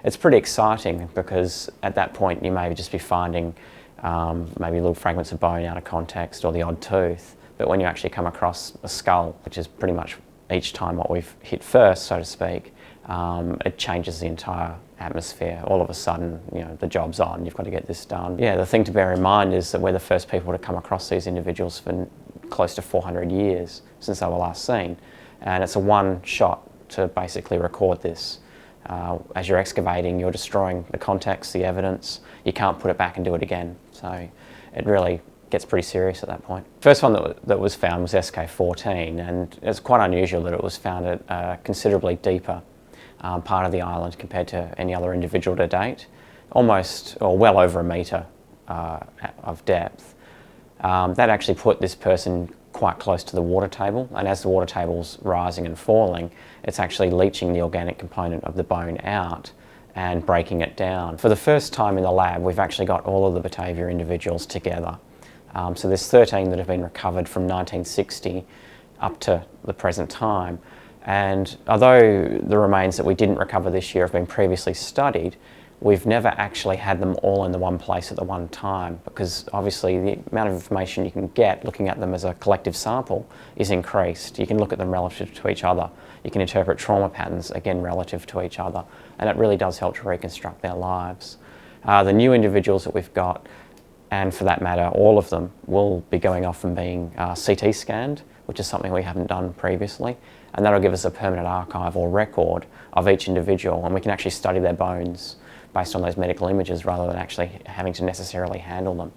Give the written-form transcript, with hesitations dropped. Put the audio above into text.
it's pretty exciting because at that point you may just be finding maybe little fragments of bone out of context or the odd tooth. But when you actually come across a skull, which is pretty much each time what we've hit first, so to speak, it changes the entire atmosphere. All of a sudden, the job's on, you've got to get this done. Yeah, the thing to bear in mind is that we're the first people to come across these individuals for close to 400 years since they were last seen. And it's a one shot to basically record this. As you're excavating, you're destroying the context, the evidence. You can't put it back and do it again. So it really gets pretty serious at that point. First one that was found was SK14, and it's quite unusual that it was found at a considerably deeper part of the island compared to any other individual to date, almost or well over a metre of depth. That actually put this person quite close to the water table, and as the water table's rising and falling, it's actually leaching the organic component of the bone out and breaking it down. For the first time in the lab, we've actually got all of the Batavia individuals together. So there's 13 that have been recovered from 1960 up to the present time. And although the remains that we didn't recover this year have been previously studied, we've never actually had them all in the one place at the one time, because obviously the amount of information you can get looking at them as a collective sample is increased. You can look at them relative to each other. You can interpret trauma patterns, again, relative to each other, and it really does help to reconstruct their lives. The new individuals that we've got, and for that matter, all of them, will be going off and being CT scanned, which is something we haven't done previously, and that'll give us a permanent archive or record of each individual, and we can actually study their bones based on those medical images rather than actually having to necessarily handle them.